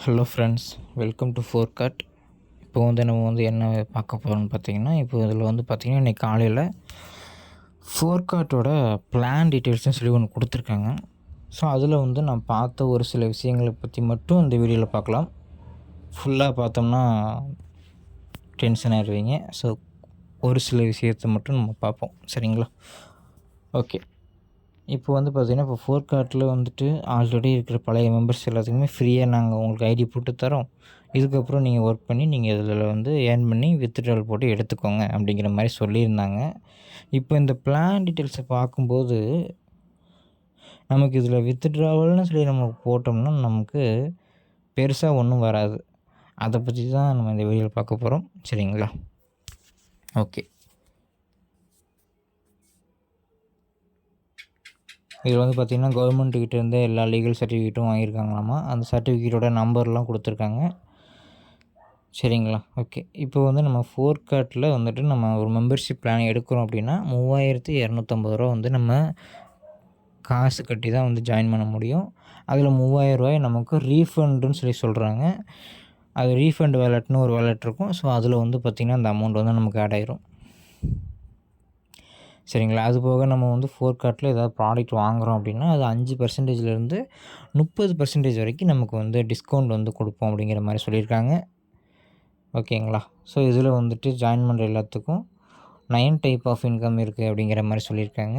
Hello friends, welcome to ஃபோர்காட். இப்போ நம்ம என்ன பார்க்க போகிறோம்னு பார்த்தீங்கன்னா, இப்போ இதில் பார்த்தீங்கன்னா இன்றைக்கி காலையில் ஃபோர்காட்டோட பிளான் டீட்டெயில்ஸ்னு சொல்லி ஒன்று கொடுத்துருக்காங்க. ஸோ அதில் நான் பார்த்த ஒரு சில விஷயங்களை பற்றி மட்டும் இந்த வீடியோவில் பார்க்கலாம். ஃபுல்லாக பார்த்தோம்னா டென்ஷன் ஆகிடுவீங்க. ஸோ ஒரு சில விஷயத்தை மட்டும் நம்ம பார்ப்போம், சரிங்களா? ஓகே. இப்போ பார்த்தீங்கன்னா, இப்போ ஃபோர்காட்டில் ஆல்ரெடி இருக்கிற பழைய மெம்பர்ஸ் எல்லாத்துக்குமே ஃப்ரீயாக நாங்கள் உங்களுக்கு ஐடி போட்டு தரோம். இதுக்கப்புறம் நீங்கள் ஒர்க் பண்ணி நீங்கள் இதில் ஏர்ன் பண்ணி வித்ட்ராவல் போட்டு எடுத்துக்கோங்க அப்படிங்கிற மாதிரி சொல்லியிருந்தாங்க. இப்போ இந்த பிளான் டீட்டெயில்ஸை பார்க்கும்போது நமக்கு இதில் வித்ட்ராவல்னு சொல்லி நம்ம போட்டோம்னா நமக்கு பெருசாக ஒன்றும் வராது. அதை பற்றி தான் நம்ம இந்த வீடியோவில் பார்க்க போகிறோம், சரிங்களா? ஓகே. இதில் பார்த்திங்கன்னா கவர்மெண்ட்டுக்கிட்டேருந்து எல்லா லீகல் சர்டிஃபிகேட்டும் வாங்கியிருக்காங்களாமா. அந்த சர்டிஃபிகேட்டோட நம்பர்லாம் கொடுத்துருக்காங்க, சரிங்களா? ஓகே. இப்போ நம்ம ஃபோர்காட்டில் நம்ம ஒரு மெம்பர்ஷிப் பிளான் எடுக்கிறோம் அப்படின்னா 3250 ரூபா நம்ம காசு கட்டி தான் ஜாயின் பண்ண முடியும். அதில் 3000 ரூபாய் நமக்கு ரீஃபண்டுன்னு சொல்லி சொல்கிறாங்க. அது ரீஃபண்ட் வேலெட்னு ஒரு வேலெட் இருக்கும். ஸோ அதில் பார்த்திங்கன்னா அந்த அமௌண்ட் நமக்கு ஆட் ஆயிரும், சரிங்களா? அது போக நம்ம ஃபோர்காட்டில் ஏதாவது ப்ராடக்ட் வாங்குகிறோம் அப்படின்னா அது 5% 30% வரைக்கும் நமக்கு டிஸ்கவுண்ட் கொடுப்போம் அப்படிங்கிற மாதிரி சொல்லியிருக்காங்க, ஓகேங்களா? ஸோ இதில் ஜாயின் பண்ணுற எல்லாத்துக்கும் 9 டைப் ஆஃப் இன்கம் இருக்குது அப்படிங்கிற மாதிரி சொல்லியிருக்காங்க.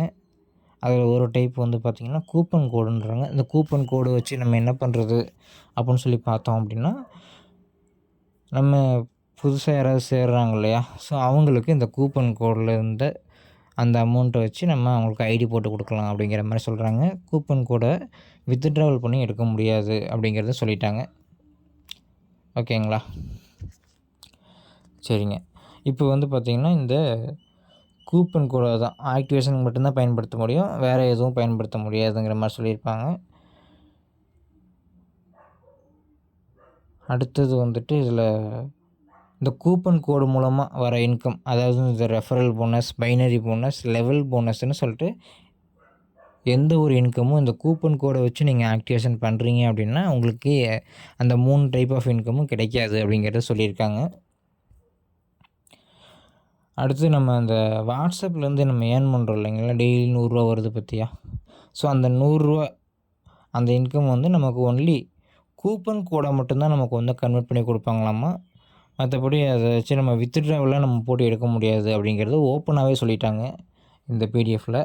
அதில் ஒரு டைப் பார்த்திங்கன்னா கூப்பன் கோடுன்றாங்க. இந்த கூப்பன் கோடு வச்சு நம்ம என்ன பண்ணுறது அப்படின்னு சொல்லி பார்த்தோம் அப்படின்னா, நம்ம புதுசாக யாராவது சேர்றாங்க இல்லையா, ஸோ அவங்களுக்கு இந்த கூப்பன் கோடில் இருந்த அந்த அமௌண்ட்டை வச்சு நம்ம அவங்களுக்கு ஐடி போட்டு கொடுக்கலாம் அப்படிங்கிற மாதிரி சொல்கிறாங்க. கூப்பன் கோடை வித்ட்ராவல் பண்ணி எடுக்க முடியாது அப்படிங்கிறத சொல்லிட்டாங்க, ஓகேங்களா? சரிங்க. இப்போ பார்த்திங்கன்னா இந்த கூப்பன் கோடை தான் ஆக்டிவேஷனுக்கு மட்டும்தான் பயன்படுத்த முடியும், வேறு எதுவும் பயன்படுத்த முடியாதுங்கிற மாதிரி சொல்லியிருப்பாங்க. அடுத்தது இதில் இந்த கூப்பன் கோடு மூலமாக வர இன்கம், அதாவது இந்த referral bonus, binary bonus, level போனஸ்ன்னு சொல்லிட்டு எந்த ஒரு இன்கமும் இந்த கூப்பன் கோடை வச்சு நீங்கள் ஆக்டிவேஷன் பண்ணுறீங்க அப்படின்னா உங்களுக்கு அந்த 3 டைப் ஆஃப் இன்கமும் கிடைக்காது அப்படிங்கிறத சொல்லியிருக்காங்க. அடுத்து நம்ம அந்த வாட்ஸ்அப்லேருந்து நம்ம ஏர்ன் பண்ணுறோம் இல்லைங்களா, டெய்லி 100 ரூபா வருது பற்றியா? ஸோ அந்த 100 ரூபா அந்த இன்கம் நமக்கு ஒன்லி கூப்பன் கோடை மட்டும்தான் நமக்கு கன்வெர்ட் பண்ணி கொடுப்பாங்களாமா. மற்றபடி அதை வச்சு நம்ம வித்ட்ராவெல்லாம் நம்ம போட்டு எடுக்க முடியாது அப்படிங்கிறது ஓப்பனாகவே சொல்லிட்டாங்க இந்த பிடிஎஃப்பில்,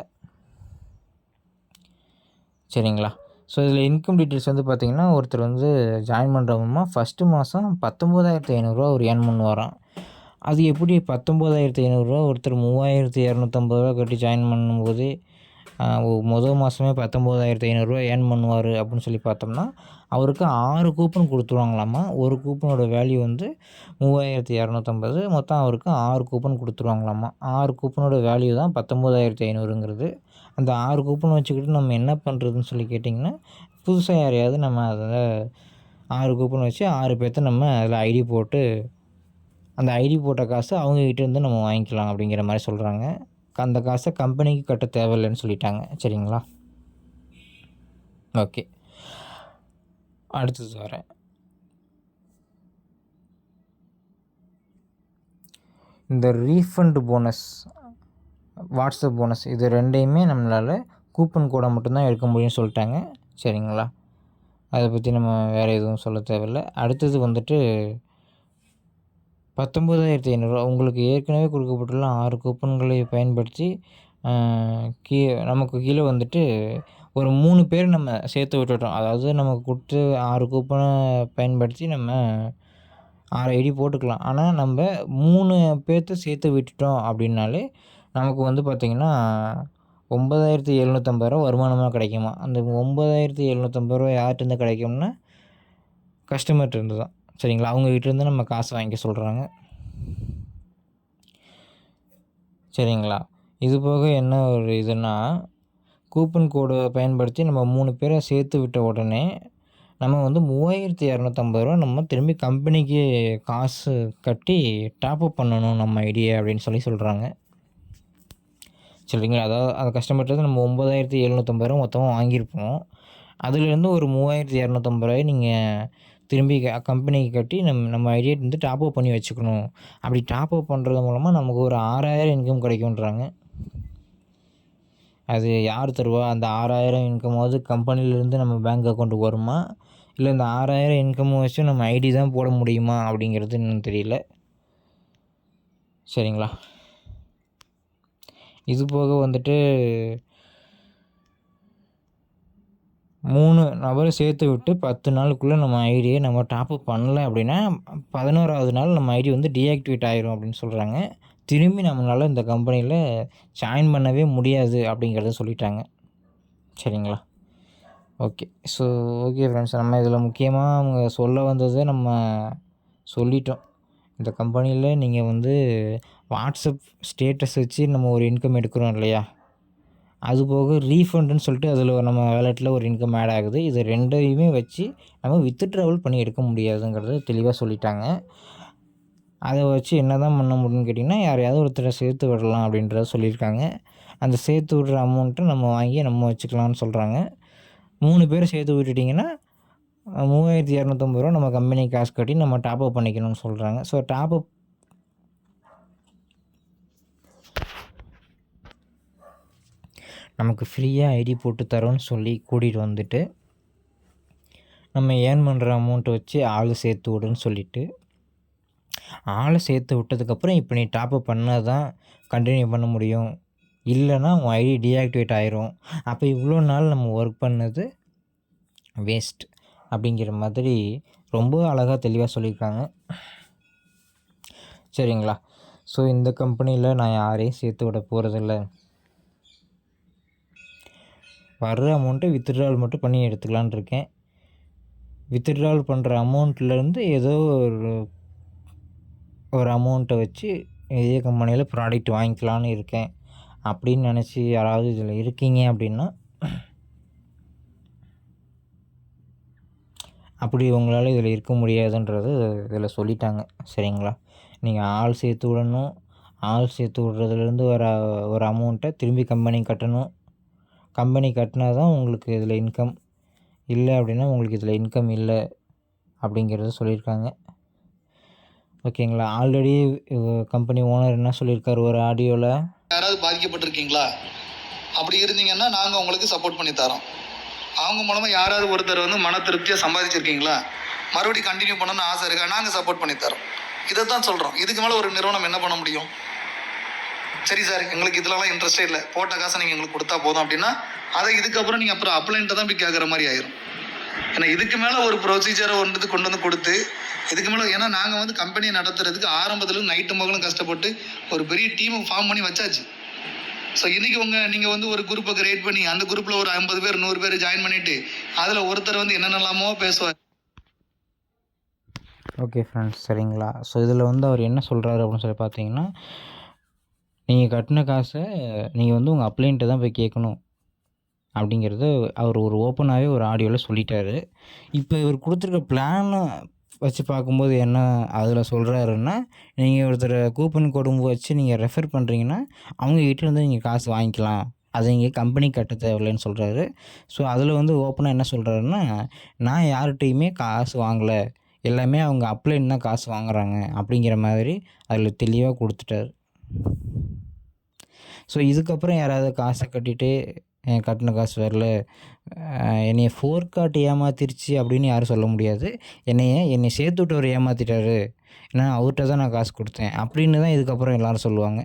சரிங்களா? ஸோ இதில் இன்கம் டீட்டெயில்ஸ் பார்த்திங்கன்னா ஒருத்தர் ஜாயின் பண்ணுறவங்கம்மா ஃபஸ்ட்டு மாதம் 19,500 ரூபா ஒரு ஏர்ன் பண்ணுவாராம். அது எப்படி 19,500 ரூபா ஒருத்தர் 3,250 ரூபா கட்டி ஜாயின் பண்ணும்போது மொதல் மாதமே 19,500 ரூபா ஏர்ன் பண்ணுவார் அப்படின்னு சொல்லி பார்த்தோம்னா அவருக்கு 6 கூப்பன் கொடுத்துருவாங்களாமா. ஒரு கூப்பனோட வேல்யூ 3,250, மொத்தம் அவருக்கு 6 கூப்பன் கொடுத்துருவாங்களாமா. 6 கூப்பனோட வேல்யூ தான் 19,500ங்கிறது. அந்த 6 கூப்பன் வச்சுக்கிட்டு நம்ம என்ன பண்ணுறதுன்னு சொல்லி கேட்டிங்கன்னா, புதுசாக யாரையாவது நம்ம அதில் 6 கூப்பன் வச்சு 6 பேர்த்த நம்ம அதில் ஐடி போட்டு அந்த ஐடி போட்ட காசு அவங்ககிட்டேருந்து நம்ம வாங்கிக்கலாம் அப்படிங்கிற மாதிரி சொல்கிறாங்க. அந்த காசை கம்பெனிக்கு கட்ட தேவையில்லைன்னு சொல்லிட்டாங்க, சரிங்களா? ஓகே. அடுத்தது வரேன். இந்த ரீஃபண்ட் போனஸ், வாட்ஸ்அப் போனஸ், இது ரெண்டையுமே நம்மளால் கூப்பன் கோடை மட்டும்தான் எடுக்க முடியும்னு சொல்லிட்டாங்க, சரிங்களா? அதை பற்றி நம்ம வேறு எதுவும் சொல்ல தேவையில்லை. அடுத்தது 19,500 உங்களுக்கு ஏற்கனவே கொடுக்கப்பட்டுள்ள 6 கூப்பன்களை பயன்படுத்தி நமக்கு கீழே ஒரு 3 பேர் நம்ம சேர்த்து விட்டுட்டோம். அதாவது நமக்கு கொடுத்து 6 கூப்பனை பயன்படுத்தி நம்ம 6 ஐடி போட்டுக்கலாம். ஆனால் நம்ம 3 பேர்த்த சேர்த்து விட்டுட்டோம் அப்படின்னாலே நமக்கு பார்த்திங்கன்னா 9,750 ரூபா வருமானமாக கிடைக்குமா. அந்த 9,750 ரூபா யார்கிட்டேருந்து கிடைக்கும்னா கஸ்டமர்கிட்டேருந்து தான், சரிங்களா? அவங்ககிட்டேருந்து நம்ம காசு வாங்கிக்க சொல்கிறாங்க, சரிங்களா? இது போக என்ன ஒரு இதுன்னா, கூப்பன் கோடை பயன்படுத்தி நம்ம 3 பேரை சேர்த்து விட்ட உடனே நம்ம 3,250 ரூபா நம்ம திரும்பி கம்பெனிக்கு காசு கட்டி டாப்அப் பண்ணணும் நம்ம ஐடியை அப்படின்னு சொல்கிறாங்க, சரிங்களா? அதாவது அந்த கஸ்டமர்கிட்ட நம்ம 9,750 ரூபா மொத்தமாக வாங்கியிருப்போம். அதுலேருந்து ஒரு 3,250 ரூபாய் நீங்கள் திரும்பி கம்பெனிக்கு கட்டி நம்ம ஐடியை வந்து டாப் அப் பண்ணி வச்சுக்கணும். அப்படி டாப் அப் பண்ணுறது மூலமாக நமக்கு ஒரு 6000 இன்கம் கிடைக்குன்றாங்க. அது யார் தருவா? அந்த 6000 இன்கமாவது கம்பெனிலேருந்து நம்ம பேங்க் அக்கௌண்ட்டுக்கு வருமா? இல்லை இந்த 6000 இன்கமும் வச்சு நம்ம ஐடி தான் போட முடியுமா? அப்படிங்கிறது இன்னும் தெரியல. சரிங்களா? இது போக வந்துட்டு 3 நபரை சேர்த்து விட்டு 10 நாளுக்குள்ளே நம்ம ஐடியை நம்ம டாப்அப் பண்ணல அப்படின்னா 11வது நாள் நம்ம ஐடி வந்து டீஆக்டிவேட் ஆயிரும் அப்படின்னு சொல்கிறாங்க. திரும்பி நம்மளால் இந்த கம்பெனியில் ஜாயின் பண்ணவே முடியாது அப்படிங்கிறத சொல்லிட்டாங்க. சரிங்களா? ஓகே. ஸோ ஓகே ஃப்ரெண்ட்ஸ், நம்ம இதில் முக்கியமாக அவங்க சொல்ல வந்ததை நம்ம சொல்லிட்டோம். இந்த கம்பெனியில் நீங்கள் வந்து வாட்ஸ்அப் ஸ்டேட்டஸ் வச்சு நம்ம ஒரு இன்கம் எடுக்கிறோம் இல்லையா, அதுபோக ரீஃபண்டுன்னு சொல்லிட்டு அதில் நம்ம வேலெட்டில் ஒரு இன்கம் ஆட் ஆகுது. இது 2யுமே வச்சு நம்ம வித்ட்ராவல் பண்ணி எடுக்க முடியாதுங்கிறத தெளிவாக சொல்லிட்டாங்க. அதை வச்சு என்ன தான் பண்ண முடியும்னு கேட்டிங்கன்னா, யாரையாவது ஒருத்தரை சேர்த்து விடலாம் அப்படின்றத சொல்லியிருக்காங்க. அந்த சேர்த்து விடுற அமௌண்ட்டை நம்ம வாங்கி நம்ம வச்சுக்கலாம்னு சொல்கிறாங்க. 3 பேர் சேர்த்து விட்டுட்டிங்கன்னா 3250 நம்ம கம்பெனிக்கு காசு கட்டி நம்ம டாப்அப் பண்ணிக்கணும்னு சொல்கிறாங்க. ஸோ டாப்அப் நமக்கு ஃப்ரீயாக ஐடி போட்டு தரோன்னு சொல்லி கூட்டிகிட்டு வந்துட்டு நம்ம ஏர்ன் பண்ணுற அமௌண்ட்டை வச்சு ஆள் சேர்த்து விடுன்னு சொல்லிவிட்டு, ஆளை சேர்த்து விட்டதுக்கப்புறம் இப்போ நீ டாப்அப் பண்ணால் தான் கண்டினியூ பண்ண முடியும், இல்லைன்னா உன் ஐடி டீஆக்டிவேட் ஆயிரும், அப்போ இவ்வளோ நாள் நம்ம ஒர்க் பண்ணது வேஸ்ட் அப்படிங்கிற மாதிரி ரொம்ப அழகாக தெளிவாக சொல்லியிருக்காங்க. சரிங்களா? ஸோ இந்த கம்பெனியில் நான் யாரையும் சேர்த்து விட போகிறதில்ல. வர்ற அமௌண்ட்டை வித்ட்ராவல் மட்டும் பண்ணி எடுத்துக்கலான்னு இருக்கேன். வித்ட்ராவல் பண்ணுற அமௌண்ட்லேருந்து ஏதோ ஒரு அமௌண்ட்டை வச்சு இதே கம்பெனியில் ப்ராடக்ட் வாங்கிக்கலான்னு இருக்கேன் அப்படின்னு நினச்சி யாராவது இதில் இருக்கீங்க அப்படின்னா, அப்படி உங்களால் இதில் இருக்க முடியாதுன்றது இதில் சொல்லிட்டாங்க. சரிங்களா? நீங்கள் ஆள் சேர்த்து விடணும். ஆள் சேர்த்து விட்றதுலேருந்து ஒரு அமௌண்ட்டை திரும்பி கம்பெனி கட்டணும். கம்பெனி கட்டினா தான் உங்களுக்கு இதில் இன்கம், இல்லை அப்படின்னா உங்களுக்கு இதில் இன்கம் இல்லை அப்படிங்கிறத சொல்லியிருக்காங்க. ஓகேங்களா? ஆல்ரெடி கம்பெனி ஓனர் என்ன சொல்லியிருக்காரு ஒரு ஆடியோவில், யாராவது பாதிக்கப்பட்டிருக்கீங்களா? அப்படி இருந்தீங்கன்னா நாங்கள் உங்களுக்கு சப்போர்ட் பண்ணி தரோம். அவங்க மூலமாக யாராவது ஒருத்தர் வந்து மன திருப்தியாக சம்பாதிச்சிருக்கீங்களா, மறுபடியும் கண்டினியூ பண்ணணும்னு ஆசை இருக்கா, நாங்கள் சப்போர்ட் பண்ணி தரோம். இதை தான் சொல்கிறோம். இதுக்கு மேலே ஒரு நிறுவனம் என்ன பண்ண முடியும்? சரி சார், எங்களுக்கு இதெல்லாம் இன்ட்ரெஸ்டே இல்லை, போட்ட காசை நீங்கள் எங்களுக்கு கொடுத்தா போதும் அப்படின்னா அதை இதுக்கப்புறம் நீங்கள் அப்புறம் அப்ளைன்ட்டு தான் போய் கேட்குற மாதிரி ஆயிரும். ஏன்னா இதுக்கு மேலே ஒரு ப்ரொசீஜரை கொண்டு வந்து கொடுத்து இதுக்கு மேலே, ஏன்னா நாங்கள் வந்து கம்பெனியை நடத்துறதுக்கு ஆரம்பத்தில் நைட்டு மகளும் கஷ்டப்பட்டு ஒரு பெரிய டீமை ஃபார்ம் பண்ணி வச்சாச்சு. ஸோ இன்றைக்கி நீங்கள் வந்து ஒரு குரூப்பை கிரியேட் பண்ணி அந்த குரூப்பில் ஒரு 50 பேர் 100 பேர் ஜாயின் பண்ணிவிட்டு அதில் ஒருத்தர் வந்து என்னென்னலாமோ பேசுவார். ஓகே ஃப்ரெண்ட்ஸ், சரிங்களா? ஸோ இதில் வந்து அவர் என்ன சொல்கிறாரு அப்படின்னு சொல்லி பார்த்தீங்கன்னா, நீங்கள் கட்டின காசை நீங்கள் வந்து உங்கள் அப்ளைன்ட்டு தான் போய் கேட்கணும் அப்படிங்கிறது அவர் ஒரு ஓப்பனாகவே ஒரு ஆடியோவில் சொல்லிட்டாரு. இப்போ இவர் கொடுத்துருக்க பிளானை வச்சு பார்க்கும்போது என்ன அதில் சொல்கிறாருன்னா, நீங்கள் ஒருத்தர் கூப்பன் கோடு வச்சு நீங்கள் ரெஃபர் பண்ணுறீங்கன்னா அவங்ககிட்டேருந்து நீங்கள் காசு வாங்கிக்கலாம், அதை நீங்கள் கம்பெனி கட்ட தேவையில்லைன்னு சொல்கிறாரு. ஸோ அதில் வந்து ஓப்பனாக என்ன சொல்கிறாருன்னா, நான் யார்கிட்டையுமே காசு வாங்கலை, எல்லாமே அவங்க அப்ளைன் தான் காசு வாங்குறாங்க அப்படிங்கிற மாதிரி அதில் தெளிவாக கொடுத்துட்டார். ஸோ இதுக்கப்புறம் யாராவது காசை கட்டிட்டு கட்டின காசு வரல, என்னைய ஃபோர்காட் ஏமாத்திருச்சு அப்படின்னு யாரும் சொல்ல முடியாது. என்னை சேர்த்து விட்டவர் ஏமாற்றிட்டாரு, ஏன்னா அவர்கிட்ட தான் நான் காசு கொடுத்தேன் அப்படின்னு தான் இதுக்கப்புறம் எல்லோரும் சொல்லுவாங்க.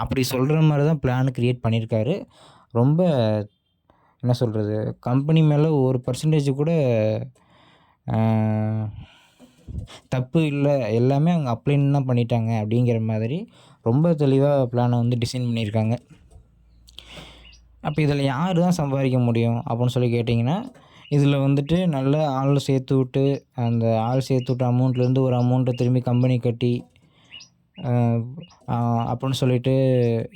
அப்படி சொல்கிற மாதிரி தான் பிளான் க்ரியேட் பண்ணியிருக்காரு. ரொம்ப என்ன சொல்கிறது, கம்பெனி மேலே 1% கூட தப்பு இல்லை, எல்லாமே அவங்க அப்ளைன் தான் பண்ணிட்டாங்க அப்படிங்கிற மாதிரி ரொம்ப தெளிவாக பிளானை வந்து டிசைன் பண்ணியிருக்காங்க. அப்போ இதில் யார் தான் சம்பாதிக்க முடியும் அப்படின்னு சொல்லி கேட்டிங்கன்னா, இதில் வந்துட்டு நல்ல ஆள் சேர்த்து விட்டு அந்த ஆள் சேர்த்து விட்ட அமௌண்ட்லேருந்து ஒரு அமௌண்ட்டை திரும்பி கம்பெனி கட்டி அப்படின்னு சொல்லிட்டு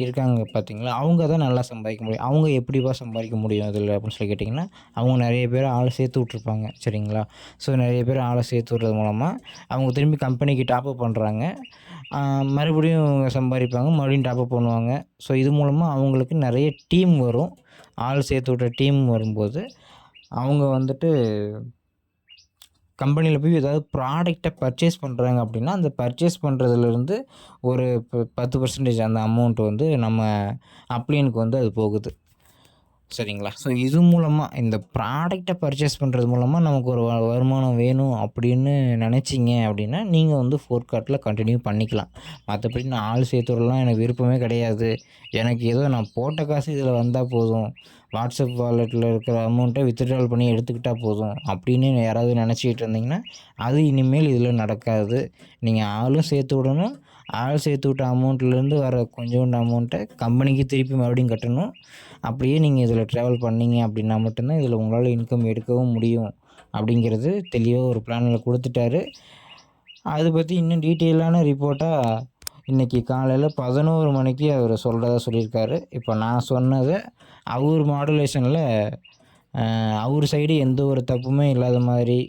இருக்காங்க பார்த்தீங்களா, அவங்க தான் நல்லா சம்பாதிக்க முடியும். அவங்க எப்படிப்பா சம்பாதிக்க முடியும் அதில் அப்படின்னு சொல்லி கேட்டிங்கன்னா, அவங்க நிறைய பேர் ஆளை சேர்த்து விட்ருப்பாங்க. சரிங்களா? ஸோ நிறைய பேர் ஆளை சேர்த்து விட்றது மூலமாக அவங்க திரும்பி கம்பெனிக்கு டாப்அப் பண்ணுறாங்க, மறுபடியும் அவங்க சம்பாதிப்பாங்க, மறுபடியும் டாப்அப் பண்ணுவாங்க. ஸோ இது மூலமாக அவங்களுக்கு நிறைய டீம் வரும். ஆள் சேர்த்து விட்ட டீம் வரும்போது அவங்க வந்துட்டு கம்பெனியில் போய் ஏதாவது ப்ராடக்டை பர்ச்சேஸ் பண்ணுறாங்க அப்படின்னா, அந்த பர்ச்சேஸ் பண்ணுறதுலேருந்து ஒரு 10% அந்த அமௌண்ட் வந்து நம்ம அப்ளைனுக்கு வந்து அது போகுது. சரிங்களா? ஸோ இது மூலமாக இந்த ப்ராடக்டை பர்ச்சேஸ் பண்ணுறது மூலமாக நமக்கு ஒரு வருமானம் வேணும் அப்படின்னு நினச்சிங்க அப்படின்னா, நீங்கள் வந்து ஃபோர்கார்ட்டில் கன்டினியூ பண்ணிக்கலாம். மற்றபடி நான் ஆள் சேர்த்து விடலாம் எனக்கு விருப்பமே கிடையாது. எனக்கு ஏதோ நான் போட்ட காசு இதில் வந்தால் போதும். வாட்ஸ்அப் வாலெட்டில் இருக்கிற அமௌண்ட்டை வித்ட்ரால் பண்ணி எடுத்துக்கிட்டால் போதும் அப்படின்னு யாராவது நினச்சிக்கிட்டு இருந்தீங்கன்னா, அது இனிமேல் இதில் நடக்காது. நீங்கள் ஆளும் சேர்த்து விடணும். ஆள் சேர்த்து விட்ட அமௌண்ட்லேருந்து வர கொஞ்சோண்டு அமௌண்ட்டை கம்பெனிக்கு திருப்பி மறுபடியும் கட்டணும். அப்படியே நீங்கள் இதில் ட்ராவல் பண்ணீங்க அப்படின்னா மட்டும்தான் இதில் உங்களால் இன்கம் எடுக்கவும் முடியும் அப்படிங்கிறது தெளிவாக ஒரு பிளானில் கொடுத்துட்டாரு. அதை பற்றி இன்னும் டீட்டெயிலான ரிப்போர்ட்டாக இன்றைக்கி காலையில் 11 மணிக்கு அவர் சொல்கிறதா சொல்லியிருக்காரு. இப்போ நான் சொன்னதை அவர் மாடுலேஷனில் அவர் சைடு எந்த ஒரு தப்புமே இல்லாத மாதிரி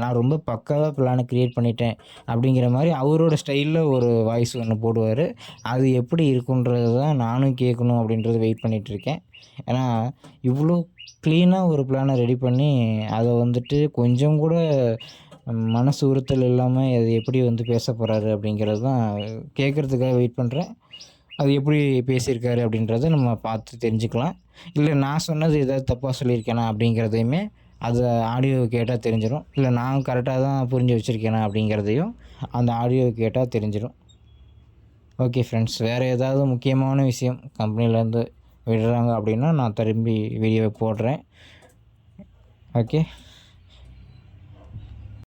நான் ரொம்ப பக்காவாக பிளானை க்ரியேட் பண்ணிட்டேன் அப்படிங்கிற மாதிரி அவரோட ஸ்டைலில் ஒரு வாய்ஸ் ஒன்று போடுவார். அது எப்படி இருக்குன்றது தான் நானும் கேட்கணும் அப்படின்றது வெயிட் பண்ணிகிட்ருக்கேன். ஏன்னா இவ்வளோ க்ளீனாக ஒரு பிளானை ரெடி பண்ணி அதை வந்துட்டு கொஞ்சம் கூட மனசு உறுத்தல் இல்லாமல் அது எப்படி வந்து பேச போகிறாரு அப்படிங்கிறது தான் கேட்குறதுக்காக வெயிட் பண்ணுறேன். அது எப்படி பேசியிருக்காரு அப்படின்றத நம்ம பார்த்து தெரிஞ்சுக்கலாம். இல்லை நான் சொன்னது ஏதாவது தப்பாக சொல்லியிருக்கேனா அப்படிங்கிறதையுமே அது ஆடியோ கேட்டால் தெரிஞ்சிடும். இல்லை நான் கரெக்டாக தான் புரிஞ்சு வச்சுருக்கேனா அப்படிங்கிறதையும் அந்த ஆடியோ கேட்டால் தெரிஞ்சிடும். ஓகே ஃப்ரெண்ட்ஸ், வேறு ஏதாவது முக்கியமான விஷயம் கம்பெனிலேருந்து விடுறாங்க அப்படின்னா நான் திரும்பி வீடியோவை போடுறேன். ஓகே.